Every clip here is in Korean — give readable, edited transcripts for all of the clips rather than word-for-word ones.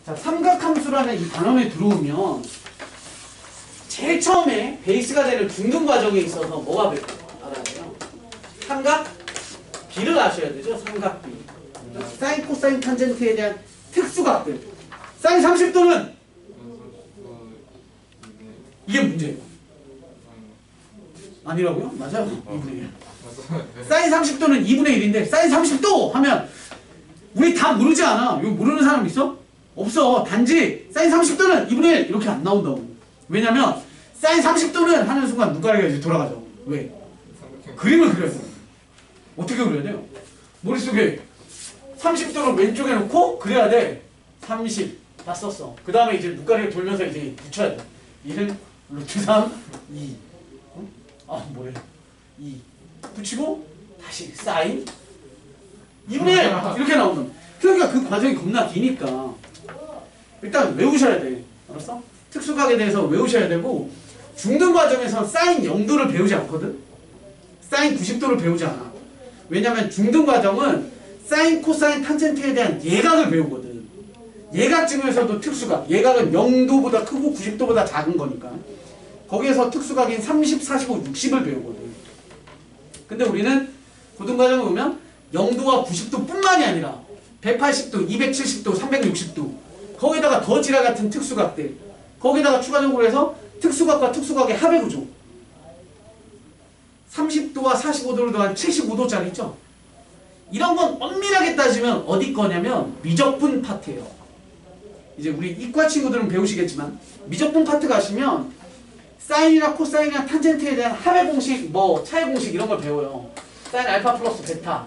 자, 삼각함수라는 이 단원에 들어오면 제일 처음에 베이스가 되는 중등 과정에 있어서 뭐가 알아야 돼요? 삼각비를 아셔야 되죠. 삼각비. 사인, 코사인, 탄젠트에 대한 특수각들. 사인 30도는 이게 문제예요. 아니라고요? 맞아요. 2분의 1. 사인 30도는 2분의 1인데 사인 30도 하면 우리 다 모르지 않아. 이거 모르는 사람 있어? 없어. 단지 사인 30도는 2분의 1 이렇게 안 나온다고. 왜냐면 사인 30도는 하는 순간 눈가리가 이제 돌아가죠. 왜? 그림을 그려야 돼. 어떻게 그려야 돼요? 머릿속에 30도를 왼쪽에 놓고 그려야 돼. 30. 다 썼어. 그 다음에 이제 눈가리가 돌면서 이제 붙여야 돼. 1은 루트 3, 2. 아, 뭐래. 2. 붙이고 다시 사인 2분의 1 이렇게 나오는. 그러니까 그 과정이 겁나 기니까 일단 외우셔야 돼. 알았어? 특수각에 대해서 외우셔야 되고 중등 과정에서 사인 0도를 배우지 않거든? 사인 90도를 배우지 않아. 왜냐면 중등 과정은 사인, 코사인, 탄젠트에 대한 예각을 배우거든. 예각 중에서도 특수각. 예각은 0도보다 크고 90도보다 작은 거니까. 거기에서 특수각인 30, 45, 60을 배우거든. 근데 우리는 고등과정을 보면 0도와 90도 뿐만이 아니라 180도, 270도, 360도 거기다가 더 지랄 같은 특수각들 거기다가 추가적으로 해서 특수각과 특수각의 합의구조 30도와 45도를 더한 75도짜리 있죠? 이런 건 엄밀하게 따지면 어디 거냐면 미적분 파트예요. 이제 우리 이과 친구들은 배우시겠지만 미적분 파트 가시면 사인이나 코사인이나 탄젠트에 대한 합의 공식, 뭐 차의 공식 이런 걸 배워요. 사인 알파 플러스 베타.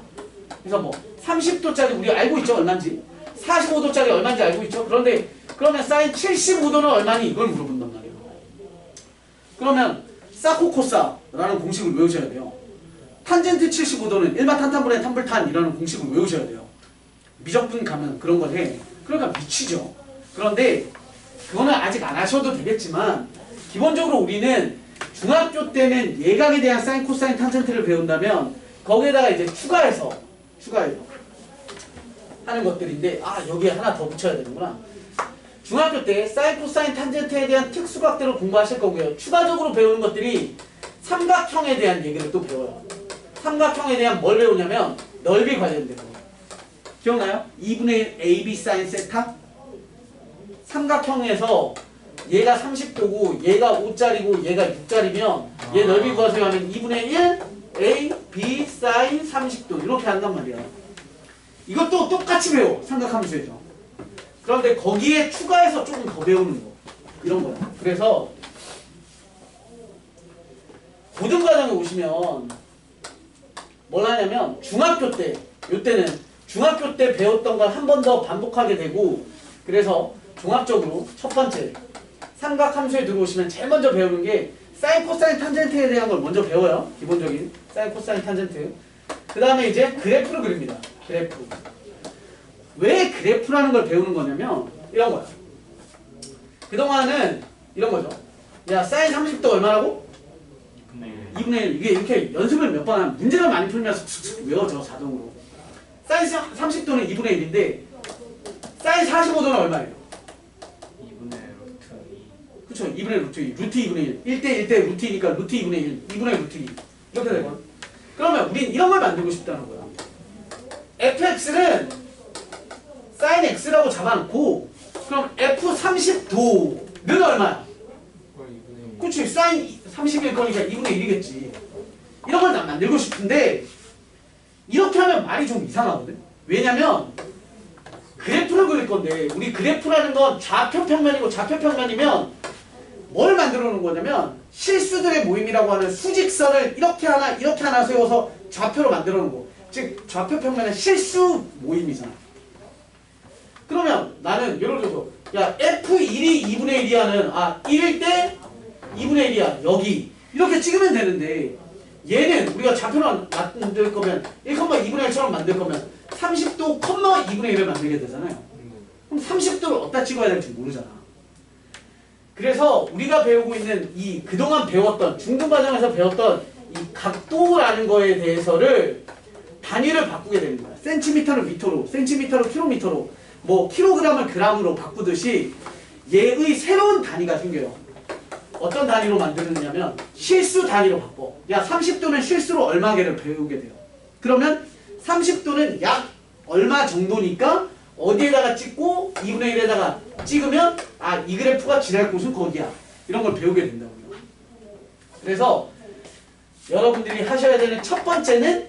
그래서 뭐 30도짜리 우리 알고 있죠? 얼마인지. 45도짜리 얼마인지 알고 있죠? 그런데 그러면 사인 75도는 얼마니? 이걸 물어본단 말이에요. 그러면 사코코사라는 공식을 외우셔야 돼요. 탄젠트 75도는 일반탄탄분의 탄불탄이라는 공식을 외우셔야 돼요. 미적분 가면 그런 걸 해. 그러니까 미치죠. 그런데 그거는 아직 안 하셔도 되겠지만 기본적으로 우리는 중학교 때는 예각에 대한 사인, 코사인, 탄젠트를 배운다면 거기에다가 이제 추가해서 하는 것들인데 여기에 하나 더 붙여야 되는구나. 중학교 때 사인, 코사인, 탄젠트에 대한 특수각들을 공부하실 거고요. 추가적으로 배우는 것들이 삼각형에 대한 얘기를 또 배워요. 삼각형에 대한 뭘 배우냐면 넓이 관련된 거. 기억나요? 2분의 1 AB 사인 세타? 삼각형에서 얘가 30도고 얘가 5짜리고 얘가 6짜리면 얘 넓이 구하세요 하면 2분의 1 A, B, 사인 30도 이렇게 한단 말이야. 이것도 똑같이 배워. 삼각함수에서. 그런데 거기에 추가해서 조금 더 배우는 거. 이런 거야. 그래서 고등과정에 오시면 뭘 하냐면 중학교 때 요때는 중학교 때 배웠던 걸 한 번 더 반복하게 되고 그래서 종합적으로 첫 번째 삼각함수에 들어오시면 제일 먼저 배우는 게 사인, 코사인, 탄젠트에 대한 걸 먼저 배워요. 기본적인 사인, 코사인, 탄젠트. 그 다음에 이제 그래프를 그립니다. 그래프. 왜 그래프라는 걸 배우는 거냐면 이런 거야. 그동안은 이런 거죠. 야, 사인 30도 얼마라고? 2분의 1. 이게 이렇게 연습을 몇 번 하면 문제를 많이 풀면서 툭툭 외워져 자동으로. 사인 30도는 2분의 1인데 사인 45도는 얼마예요? 2분의 루트 2. 그쵸. 2분의 루트 2. 루트 2분의 1. 1대 1대 루트 2니까 루트 2분의 1. 2분의 루트 2. 이렇게 되거든. 그러면 우린 이런 걸 만들고 싶다는 거야. fx는 sin x라고 잡아놓고 그럼 f30도는 얼마야? 그치. sin 30일 거니까 2분의 1이겠지. 이런 걸 난 만들고 싶은데 이렇게 하면 말이 좀 이상하거든. 왜냐면 그래프를 그릴 건데 우리 그래프라는 건 좌표평면이고 좌표평면이면 뭘 만들어 놓은 거냐면 실수들의 모임이라고 하는 수직선을 이렇게 하나 세워서 좌표로 만들어 놓은 거. 즉 좌표평면은 실수 모임이잖아. 그러면 나는 예를 들어서 야 F1이 2분의 1이야는 1일 때 2분의 1이야 여기 이렇게 찍으면 되는데 얘는 우리가 좌표로 만들 거면 1,2분의 1처럼 만들 거면 30도, 2분의 1을 만들게 되잖아요. 그럼 30도를 어디다 찍어야 될지 모르잖아. 그래서 우리가 배우고 있는 이 그동안 배웠던 중등과정에서 배웠던 이 각도라는 거에 대해서를 단위를 바꾸게 되는 거야. 센티미터를 미터로, 센티미터를 킬로미터로 뭐 킬로그램을 그램으로 바꾸듯이 얘의 새로운 단위가 생겨요. 어떤 단위로 만드느냐면 실수 단위로 바꿔. 야 30도는 실수로 얼마 개를 배우게 돼요. 그러면 30도는 약 얼마 정도니까 어디에다가 찍고 2분의 1에다가 찍으면 아 이 그래프가 지날 곳은 거기야. 이런 걸 배우게 된다고요. 그래서 여러분들이 하셔야 되는 첫 번째는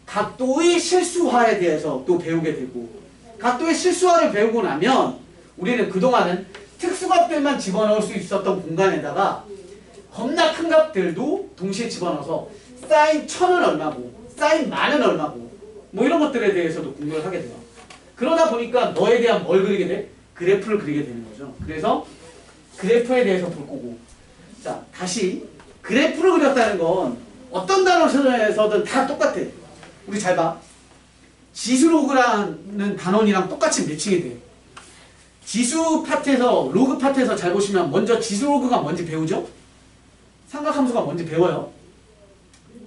각도의 실수화에 대해서 또 배우게 되고, 각도의 실수화를 배우고 나면 우리는 그동안은 특수값들만 집어넣을 수 있었던 공간에다가 겁나 큰 값들도 동시에 집어넣어서 사인 1000은 얼마고 사인 만은 얼마고 뭐 이런 것들에 대해서도 공부를 하게 돼요. 그러다 보니까 너에 대한 뭘 그리게 돼? 그래프를 그리게 되는 거죠. 그래서 그래프에 대해서 볼 거고, 자 다시 그래프를 그렸다는 건 어떤 단어에서든 다 똑같아. 우리 잘 봐. 지수로그라는 단원이랑 똑같이 매칭이 돼. 지수 파트에서 로그 파트에서 잘 보시면 먼저 지수로그가 뭔지 배우죠? 삼각함수가 뭔지 배워요.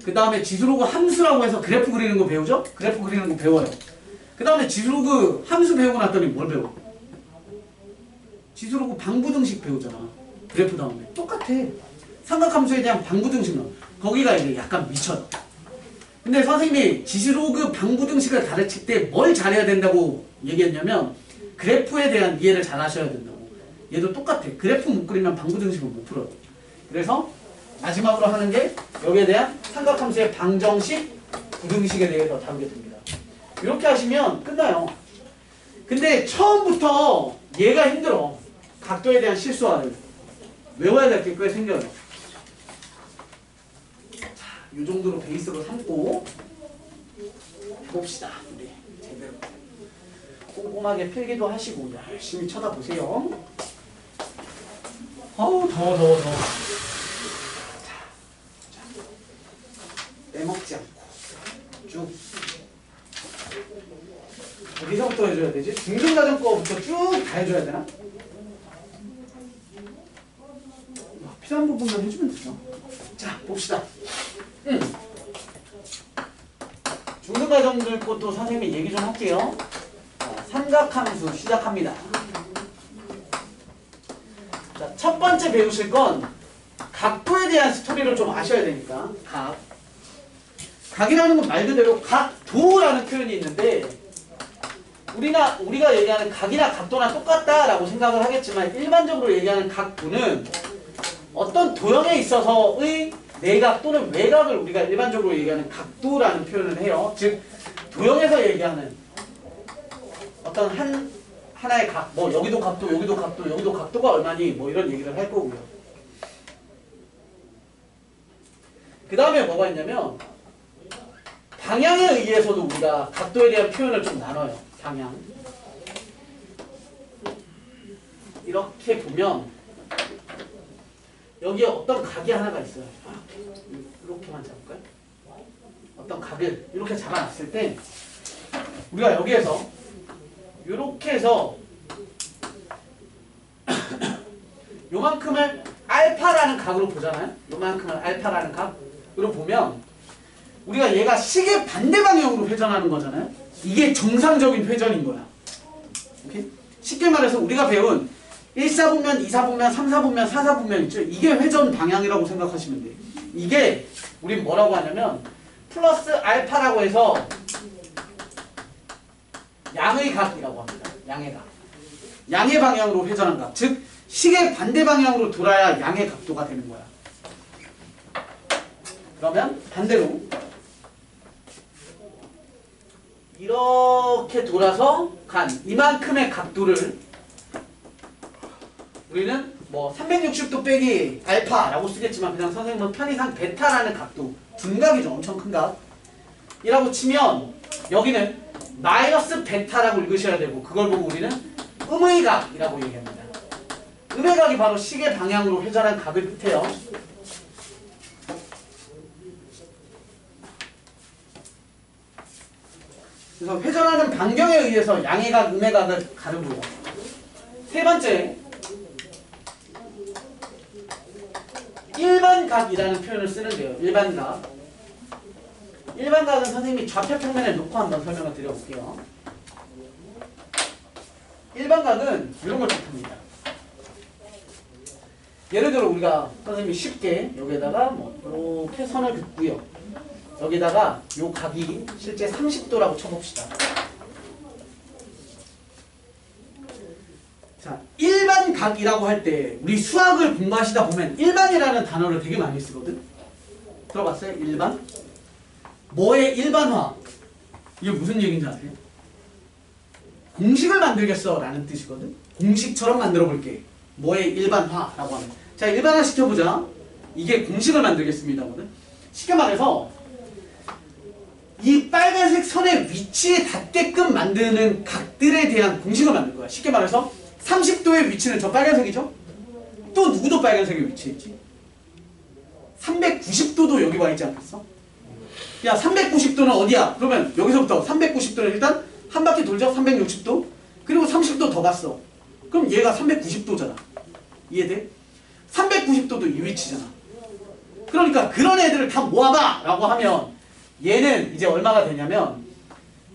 그 다음에 지수로그 함수라고 해서 그래프 그리는 거 배우죠? 그래프 그리는 거 배워요. 그 다음에 지수로그 함수 배우고 났더니 뭘 배워? 지수로그 방부등식 배우잖아. 그래프 다음에 똑같아. 삼각함수에 대한 방부등식 나와. 거기가 이제 약간 미쳐요. 근데 선생님이 지수로그 방부등식을 가르칠 때 뭘 잘해야 된다고 얘기했냐면 그래프에 대한 이해를 잘 하셔야 된다고. 얘도 똑같아. 그래프 못 그리면 방부등식을 못 풀어요. 그래서 마지막으로 하는 게 여기에 대한 삼각함수의 방정식, 부등식에 대해서 다루게 됩니다. 이렇게 하시면 끝나요. 근데 처음부터 얘가 힘들어. 각도에 대한 실수화를 외워야 될 게 꽤 생겨요. 자, 이 정도로 베이스로 삼고 봅시다. 우리 제대로 꼼꼼하게 필기도 하시고 열심히 쳐다보세요. 어우 더워. 자, 빼먹지 않고 쭉. 어디서부터 해줘야 되지? 중등가정 거부터 쭉 다 해줘야 되나? 필요한 부분만 해주면 되죠. 자, 봅시다. 중등가정들 것도 선생님이 얘기 좀 할게요. 자, 삼각함수 시작합니다. 자, 첫 번째 배우실 건 각도에 대한 스토리를 좀 아셔야 되니까. 각이라는 건 말 그대로 각도라는 표현이 있는데 우리가 얘기하는 각이나 각도나 똑같다라고 생각을 하겠지만 일반적으로 얘기하는 각도는 어떤 도형에 있어서의 내각 또는 외각을 우리가 일반적으로 얘기하는 각도라는 표현을 해요. 즉 도형에서 얘기하는 어떤 하나의 각, 뭐 여기도 각도, 여기도 각도, 여기도 각도가 얼마니 뭐 이런 얘기를 할 거고요. 그 다음에 뭐가 있냐면 방향에 의해서도 우리가 각도에 대한 표현을 좀 나눠요. 방향. 이렇게 보면 여기에 어떤 각이 하나가 있어요. 이렇게만 잡을까요? 어떤 각을 이렇게 잡아놨을 때 우리가 여기에서 이렇게 해서 요만큼을 알파라는 각으로 보잖아요. 요만큼을 알파라는 각으로 보면 우리가 얘가 시계 반대 방향으로 회전하는 거잖아요. 이게 정상적인 회전인 거야. 오케이? 쉽게 말해서 우리가 배운 1사분면, 2사분면, 3사분면, 4사분면 있죠? 이게 회전 방향이라고 생각하시면 돼요. 이게 우린 뭐라고 하냐면 플러스 알파라고 해서 양의 각이라고 합니다. 양의 각. 양의 방향으로 회전한 각. 즉 시계 반대 방향으로 돌아야 양의 각도가 되는 거야. 그러면 반대로 이렇게 돌아서 간 이만큼의 각도를 우리는 뭐 360도 빼기 알파라고 쓰겠지만 그냥 선생님은 편의상 베타라는 각도, 둔각이죠. 엄청 큰 각 이라고 치면 여기는 마이너스 베타라고 읽으셔야 되고 그걸 보고 우리는 음의 각이라고 얘기합니다. 음의 각이 바로 시계 방향으로 회전한 각을 뜻해요. 그래서 회전하는 반경에 의해서 양의 각, 음의 각을 가르고요. 세 번째, 일반각이라는 표현을 쓰는데요. 일반각. 일반각은 선생님이 좌표 평면에 놓고 한번 설명을 드려볼게요. 일반각은 이런 걸 뜻합니다. 예를 들어 우리가 선생님이 쉽게 여기에다가 뭐 이렇게 선을 긋고요. 여기다가 요 각이 실제 30도라고 쳐봅시다. 자, 일반각이라고 할 때 우리 수학을 공부하시다 보면 일반이라는 단어를 되게 많이 쓰거든. 들어봤어요? 일반? 뭐의 일반화? 이게 무슨 얘기인지 아세요? 공식을 만들겠어 라는 뜻이거든. 공식처럼 만들어 볼게. 뭐의 일반화라고 하면. 자, 일반화 시켜보자. 이게 공식을 만들겠습니다거든. 쉽게 말해서 이 빨간색 선의 위치에 닿게끔 만드는 각들에 대한 공식을 만들 거야. 쉽게 말해서 30도의 위치는 저 빨간색이죠? 또 누구도 빨간색에 위치했지? 390도도 여기 와 있지 않겠어? 야, 390도는 어디야? 그러면 여기서부터 390도는 일단 한 바퀴 돌죠? 360도. 그리고 30도 더 갔어. 그럼 얘가 390도잖아. 이해돼? 390도도 이 위치잖아. 그러니까 그런 애들을 다 모아봐! 라고 하면 얘는 이제 얼마가 되냐면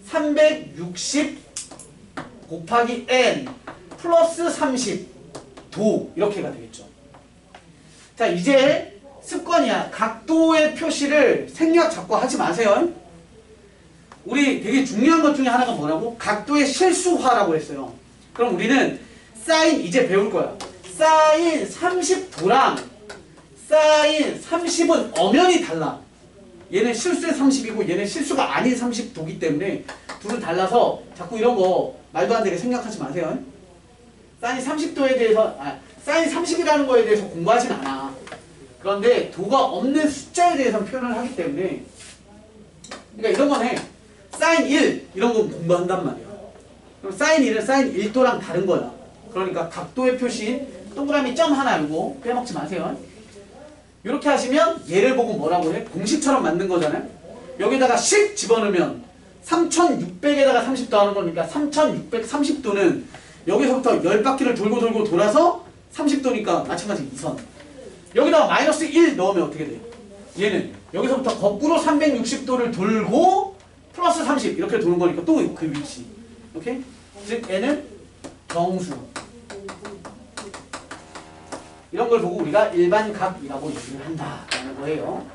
360 곱하기 n 플러스 30도 이렇게가 되겠죠. 자, 이제 습관이야. 각도의 표시를 생략 자꾸 하지 마세요. 우리 되게 중요한 것 중에 하나가 뭐라고? 각도의 실수화라고 했어요. 그럼 우리는 사인 이제 배울 거야. 사인 30도랑 사인 30은 엄연히 달라. 얘는 실수의 30이고 얘는 실수가 아닌 30도기 때문에 둘은 달라서 자꾸 이런 거 말도 안 되게 생각하지 마세요. 사인 30도에 대해서 사인 30이라는 거에 대해서 공부하진 않아. 그런데 도가 없는 숫자에 대해서 표현을 하기 때문에 그러니까 이런 건 해. 사인 1 이런 거 공부한단 말이야. 그럼 사인 1은 사인 1도랑 다른 거야. 그러니까 각도의 표시인 동그라미 점 하나 이거 빼먹지 마세요. 이렇게 하시면 얘를 보고 뭐라고 해? 공식처럼 만든 거잖아요. 여기다가 10 집어넣으면 3600에다가 30도 하는 거니까 3630도는 여기서부터 10바퀴를 돌고 돌고 돌아서 30도니까 마찬가지 2선. 여기다가 마이너스 1 넣으면 어떻게 돼요? 얘는 여기서부터 거꾸로 360도를 돌고 플러스 30 이렇게 도는 거니까 또 그 위치. 오케이? 즉 얘는 정수. 이런 걸 보고 우리가 일반각이라고 얘기를 한다라는 거예요.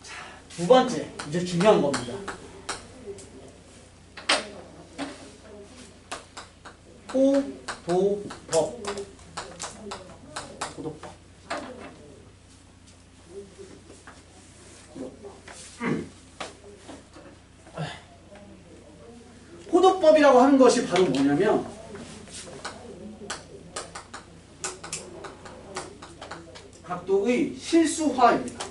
자, 두 번째 이제 중요한 겁니다. 호도법. 호도법. 호도법이라고 하는 것이 바로 뭐냐면 각도의 실수화입니다.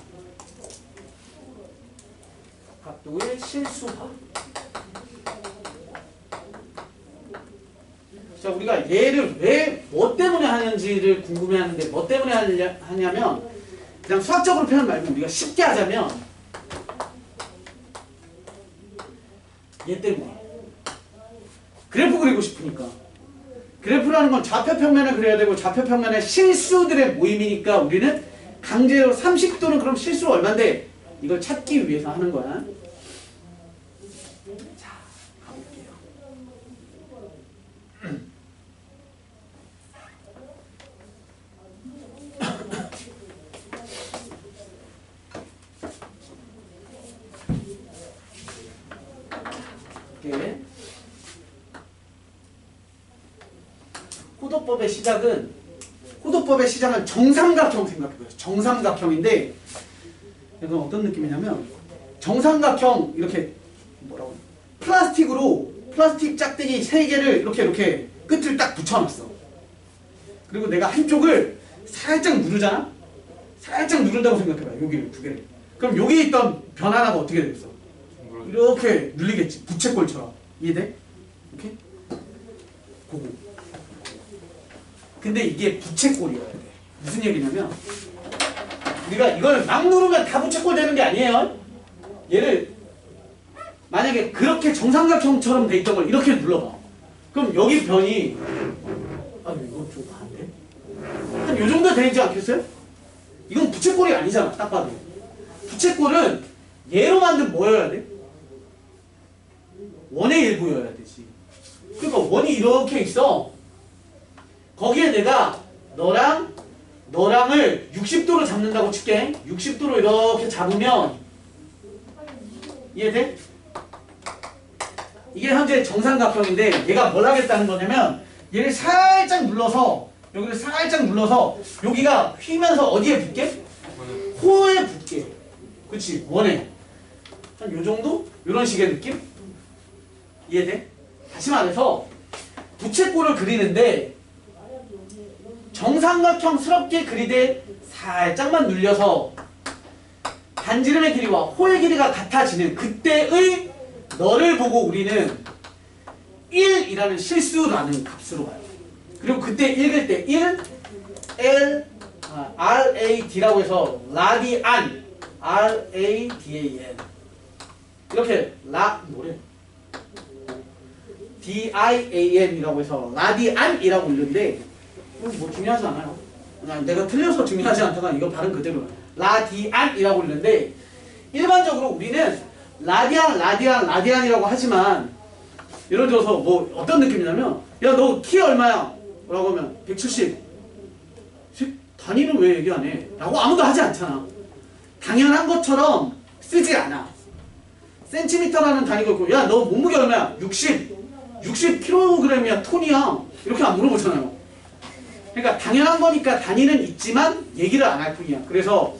각도의 실수화. 자, 우리가 얘를 왜 뭐 때문에 하는지를 궁금해하는데 뭐 때문에 하냐면 그냥 수학적으로 표현 말고 우리가 쉽게 하자면 얘 때문에 그래프 그리고 싶으니까. 그래프라는 건 좌표평면을 그려야 되고 좌표평면의 실수들의 모임이니까 우리는 강제로 30도는 그럼 실수가 얼만데 이걸 찾기 위해서 하는 거야. 자, 가볼게요. 이렇게 호도법의 시작은 정삼각형 생각해봐요. 정삼각형인데 이건 어떤 느낌이냐면 정삼각형 이렇게 뭐라고 플라스틱 짝대기 3개를 이렇게 끝을 딱 붙여놨어. 그리고 내가 한쪽을 살짝 누르잖아? 살짝 누른다고 생각해봐요. 여기를 두 개를. 그럼 여기에 있던 변 하나가 어떻게 되겠어? 이렇게 눌리겠지. 부채꼴처럼. 이해돼? 이렇게? 그거. 근데 이게 부채꼴이어야 돼. 무슨 얘기냐면 우리가 이걸 막 누르면 다 부채꼴 되는 게 아니에요. 얘를 만약에 그렇게 정삼각형처럼 돼 있던 걸 이렇게 눌러봐. 그럼 여기 변이 이건 좀 반대? 한 요 정도 되지 않겠어요? 이건 부채꼴이 아니잖아. 딱 봐도. 부채꼴은 얘로 만든 뭐여야 돼? 원의 일부여야 되지. 그러니까 원이 이렇게 있어. 거기에 내가 너랑을 60도로 잡는다고 칠게. 60도로 이렇게 잡으면 이해돼? 이게 현재 정삼각형인데 얘가 뭘 하겠다는 거냐면 얘를 살짝 눌러서 여기를 살짝 눌러서 여기가 휘면서 어디에 붙게? 호에 붙게. 그치? 원에. 한 요정도? 요런 식의 느낌? 이해돼? 다시 말해서 부채꼴을 그리는데 정삼각형스럽게 그리되 살짝만 눌려서 반지름의 길이와 호의 길이가 같아지는 그때의 너를 보고 우리는 1이라는 실수라는 값으로 가요. 그리고 그때 읽을 때 1, RAD라고 해서 라디안, RADAN 이렇게 뭐래? DIAN이라고 해서 라디안이라고 읽는데 뭐 중요하지 않아요. 그냥 내가 틀려서 중요하지 않다가 이거 발음 그대로 라디안이라고 읽는데 일반적으로 우리는 라디안이라고 하지만 예를 들어서 뭐 어떤 느낌이냐면 야 너 키 얼마야? 라고 하면 170 단위는 왜 얘기 안 해? 라고 아무도 하지 않잖아. 당연한 것처럼 쓰지 않아. 센티미터라는 단위가 있고 야 너 몸무게 얼마야? 60kg이야 톤이야 이렇게 안 물어보잖아요. 그러니까 당연한 거니까 단위는 있지만 얘기를 안 할 뿐이야. 그래서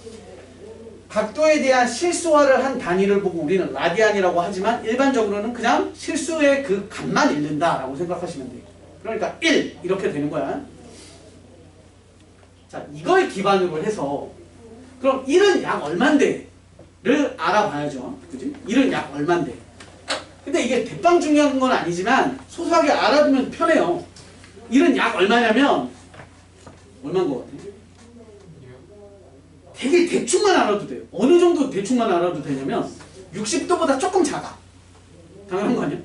각도에 대한 실수화를 한 단위를 보고 우리는 라디안이라고 하지만 일반적으로는 그냥 실수의 그 값만 읽는다라고 생각하시면 돼요. 그러니까 1 이렇게 되는 거야. 자, 이걸 기반으로 해서 그럼 1은 약 얼만데? 를 알아봐야죠. 그지? 1은 약 얼만데? 근데 이게 대빵 중요한 건 아니지만 소소하게 알아두면 편해요. 1은 약 얼마냐면 얼마인 것 같아? 되게 대충만 알아도 돼요. 어느 정도 대충만 알아도 되냐면 60도보다 조금 작아. 당연한 거 아니야?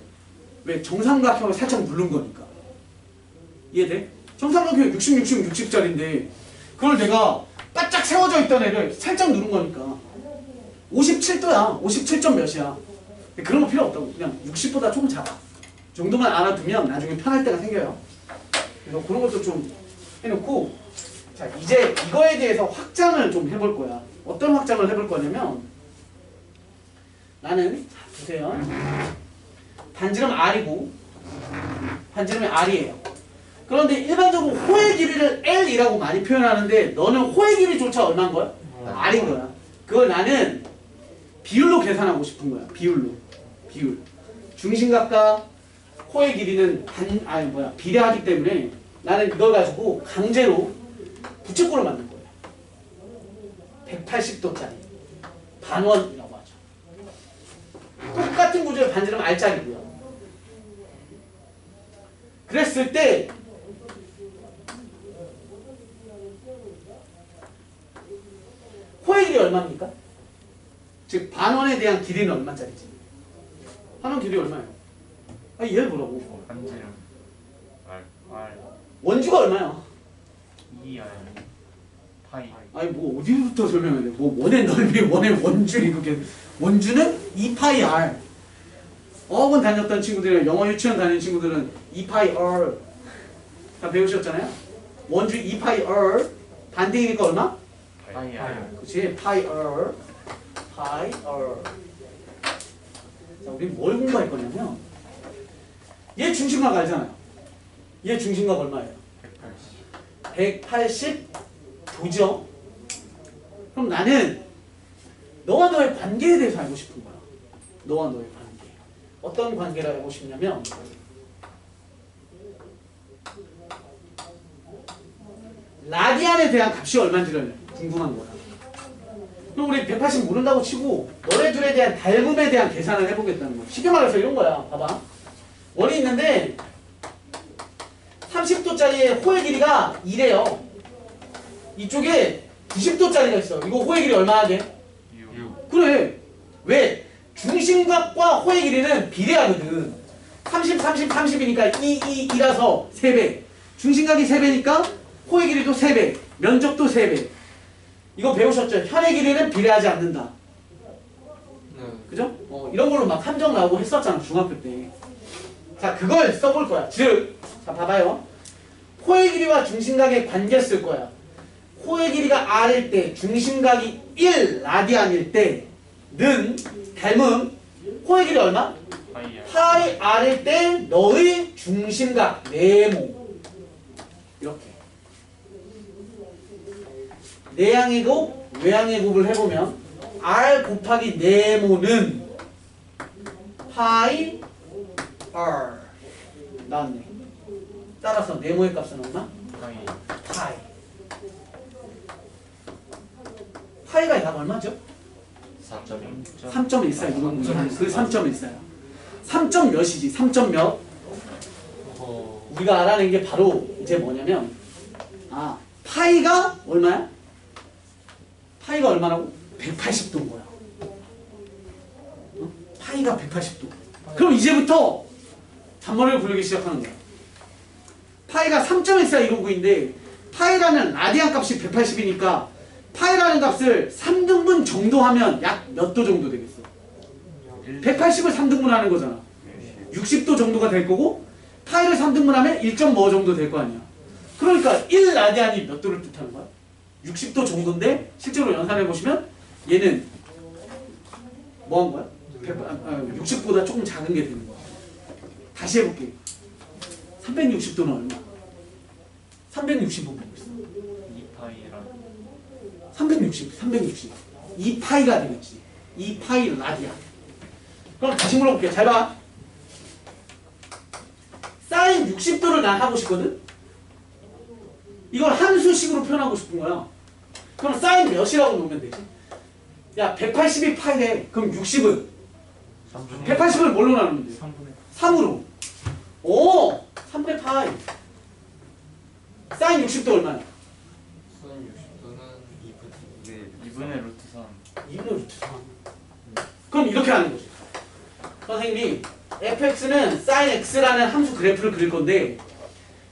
왜? 정삼각형을 살짝 누른 거니까. 이해돼? 정삼각형이 60짜리인데 그걸 내가 바짝 세워져 있던 애를 살짝 누른 거니까 57도야. 57점 몇이야. 그런 거 필요 없다고. 그냥 60보다 조금 작아. 그 정도만 알아두면 나중에 편할 때가 생겨요. 그래서 그런 것도 좀 해놓고 자 이제 이거에 대해서 확장을 좀 해볼 거야. 어떤 확장을 해볼 거냐면 나는 자, 보세요. 반지름 R이고 반지름이 R이에요. 그런데 일반적으로 호의 길이를 L이라고 많이 표현하는데 너는 호의 길이조차 얼마인 거야? R인 거야. 그걸 나는 비율로 계산하고 싶은 거야. 비율. 중심각과 호의 길이는 비례하기 때문에 나는 그걸 가지고 강제로 부채꼴을 만든 거예요. 180도짜리 반원이라고 하죠. 똑같은 구조의 반지름 R짜리고요. 그랬을 때 호의 길이 얼마입니까? 즉 반원에 대한 길이는 얼마짜리지? 반원 길이 얼마예요? 얘를 보라고. 반지름 R 원주가 얼마야? 2R 파이 아니 뭐 어디부터 설명해야 돼? 뭐 원의 넓이, 원의 원주 이렇게. 원주는 2파이 R. 어학원 다녔던 친구들이나 영어 유치원 다니는 친구들은 2파이 R 다 배우셨잖아요? 원주 2파이 R 반대이니까 얼마? 파이 R 그치? 파이 R 자, 우리 뭘 공부할 거냐면 얘 중심각 알잖아요. 얘 중심각 얼마예요? 180도죠? 그럼 나는 너와 너의 관계에 대해서 알고 싶은 거야. 너와 너의 관계. 어떤 관계를 알고 싶냐면 라디안에 대한 값이 얼마인지를 궁금한 거야. 그럼 우리 180 모른다고 치고 너네 둘에 대한 닮음에 대한 계산을 해보겠다는 거야. 쉽게 말해서 이런 거야. 봐봐. 원이 있는데 30도짜리의 호의 길이가 2래요. 이쪽에 90도짜리가 있어. 이거 호의 길이 얼마 하게? 6 그래. 왜? 중심각과 호의 길이는 비례하거든. 30이니까 2라서 3배. 중심각이 3배니까 호의 길이도 3배. 면적도 3배. 이거 배우셨죠? 현의 길이는 비례하지 않는다. 그죠? 이런 걸로 막 함정 나오고 했었잖아 중학교 때. 자 그걸 써볼 거야. 즉, 자 봐봐요. 코의 길이와 중심각의 관계 쓸 거야. 코의 길이가 r일 때 중심각이 1 라디안일 때는 닮음 코의 길이 얼마? 파이야. 파이 r일 때 너의 중심각 네모 이렇게 내향의 곱 외향의 곱을 해보면 r 곱하기 네모는 파이 r 나왔네. 따라서 네모의 값은 얼마? 파이. 파이. 파이가 약 얼마죠? 4.1. 3.14 이런 문제는 그 3.14야. 3점 몇이지? 3점 몇? 우리가 알아낸 게 바로 이제 뭐냐면 파이가 얼마야? 파이가 얼마라고? 180도인 거야. 파이가 180도. 그럼 이제부터 잔머리를 굴리기 시작하는 거야. 파이가 3.14 159인데 파이라는 라디안 값이 180이니까 파이라는 값을 3등분 정도 하면 약 몇 도 정도 되겠어? 180을 3등분 하는 거잖아. 60도 정도가 될 거고 파이를 3등분 하면 1.5 정도 될 거 아니야. 그러니까 1라디안이 몇 도를 뜻하는 거야? 60도 정도인데 실제로 연산해 보시면 얘는 뭐 한 거야? 60보다 조금 작은 게 되는 거야. 다시 해볼게. 360도는 얼마? 365 보고 있어. 2파이랑 360. 2파이가 되겠지. 2파이 라디안. 그럼 다시 물어볼게. 잘 봐. 사인 60도를 난 하고 싶거든? 이걸 함수식으로 표현하고 싶은 거야. 그럼 사인 몇이라고 놓으면 되지? 야, 180이 파이래. 그럼 60은? 180을 뭘로 나누면 돼? 3으로. 오! 3분의 파이. 사인 60도 얼마야? 수능 60도는 2분의 루트 3. 2분의 루트 3. 그럼 이렇게 하는 거지. 선생님이 fx는 sin x라는 함수 그래프를 그릴 건데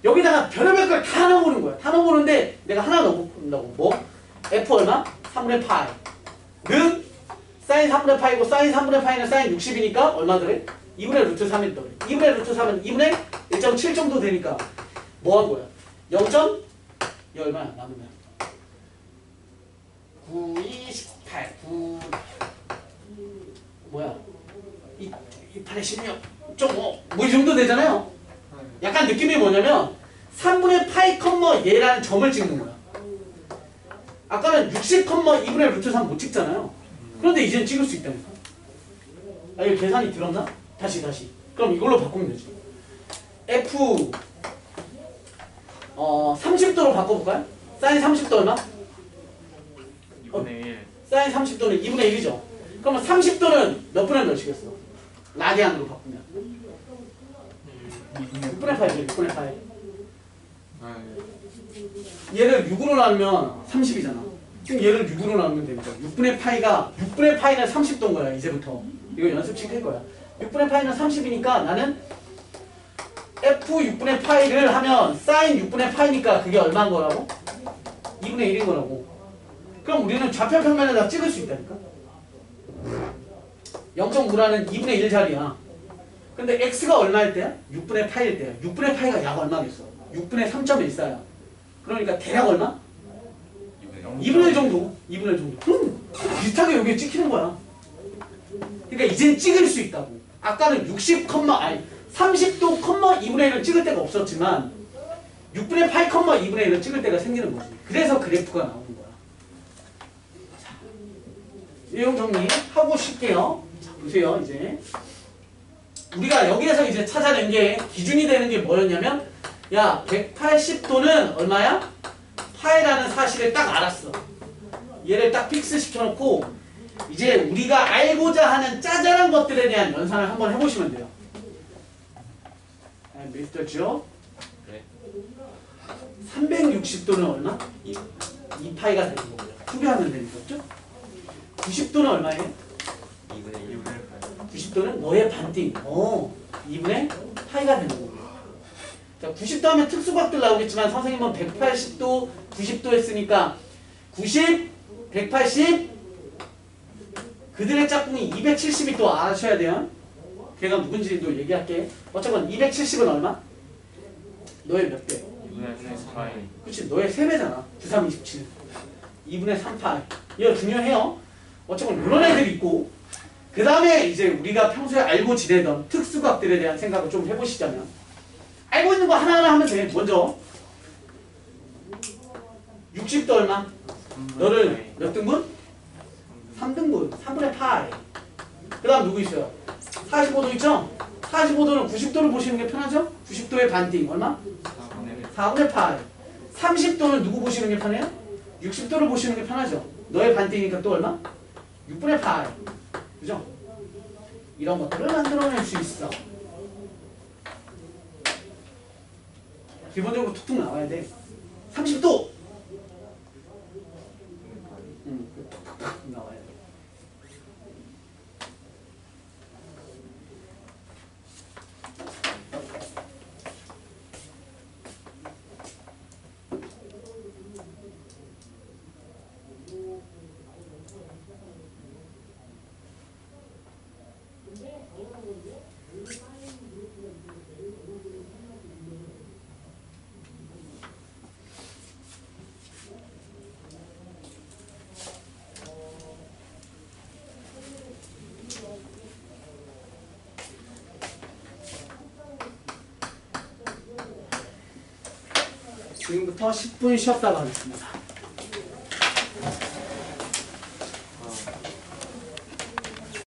여기다가 별의별 걸 다 넣어보는 거야. 다 넣어보는데 내가 하나 넣어본다고. 뭐? f 얼마? 3분의 파이는 sin 3분의 파이고 sin 3분의 파이는 sin 60이니까 얼마 더래? 2분의 루트 3이 더래. 2분의 루트 3은 2분의 1.7 정도 되니까 뭐 한 거야? 0. 이 얼마야? 남으면 9, 2, 18, 9 뭐야? 2, 8에 16, 5 뭐 이 정도 되잖아요. 약간 느낌이 뭐냐면 3분의 파이 컴마 얘라는 점을 찍는 거야. 아까는 60 컴마 2분의 루트 3 못 찍잖아요. 그런데 이제는 찍을 수 있다니까. 이거 계산이 들었나? 다시. 그럼 이걸로 바꾸면 되지. F 30도로 바꿔볼까요? 사인 30도 얼마? 2분의 1. 사인 30도는 2분의 1이죠. 그러면 30도는 몇 분의 몇이겠어? 라디안으로 바꾸면 6분의 8이죠. 6분의 8. 얘를 6으로 나누면 30이잖아. 그럼 얘를 6으로 나누면 되니까 6분의 파이는 30도인 거야. 이제부터 이거 연습식 할 거야. 6분의 파이는 30이니까 나는 F 6분의 파이를 하면 사인 6분의 파이니까 그게 얼마인 거라고? 2분의 1인 거라고. 그럼 우리는 좌표 평면에다 찍을 수 있다니까. 0.9라는 2분의 1 자리야. 근데 x가 얼마일 때야? 6분의 파이일 때야. 6분의 파이가 약 얼마겠어? 6분의 3.14야. 그러니까 대략 얼마? 2분의 1 정도. 2분의 1 정도. 그럼 비슷하게 여기에 찍히는 거야. 그러니까 이젠 찍을 수 있다고. 아까는 30도 2분의 1을 찍을 데가 없었지만 6분의 8, 2분의 1을 찍을 때가 생기는 거지. 그래서 그래프가 나오는 거야. 자, 내용 정리하고 쉴게요. 자, 보세요. 이제 우리가 여기에서 이제 찾아낸 게 기준이 되는 게 뭐였냐면 야, 180도는 얼마야? 파이라는 사실을 딱 알았어. 얘를 딱 픽스 시켜놓고 이제 우리가 알고자 하는 짜잘한 것들에 대한 연산을 한번 해보시면 돼요. 미스터 조. 네. 360도는 얼마? 2파이가 되는 거고요. 투비하면 되는 거죠? 90도는 얼마예요? 2분의 1. 90도는 너의 반띵. 2분의 파이가 되는 거고요. 자, 90도 하면 특수각들 나오겠지만 선생님은 180도, 90도 했으니까 90, 180, 그들의 짝꿍이 270이 또 아셔야 돼요. 걔가 누군지도 얘기할게. 어쨌건 270은 얼마? 너의 몇 배? 2분의 3파이. 그치, 너의 3배잖아. 93, 27. 2분의 3파이. 이거 중요해요. 어쨌건 이런 애들이 있고, 그 다음에 이제 우리가 평소에 알고 지내던 특수각들에 대한 생각을 좀 해보시자면, 알고 있는 거 하나하나 하면 돼. 먼저 60도 얼마? 너를 몇 등분? 3등분. 3분의 8. 그 다음 누구 있어요? 45도 있죠? 45도는 90도를 보시는 게 편하죠? 90도의 반띵 얼마? 4분의 8. 30도는 누구 보시는 게 편해요? 60도를 보시는 게 편하죠? 너의 반띵이니까 또 얼마? 6분의 8. 그죠? 이런 것들을 만들어낼 수 있어. 기본적으로 툭툭 나와야 돼. 30도! 툭툭툭 나와야 돼. 지금부터 10분 쉬었다가 하겠습니다.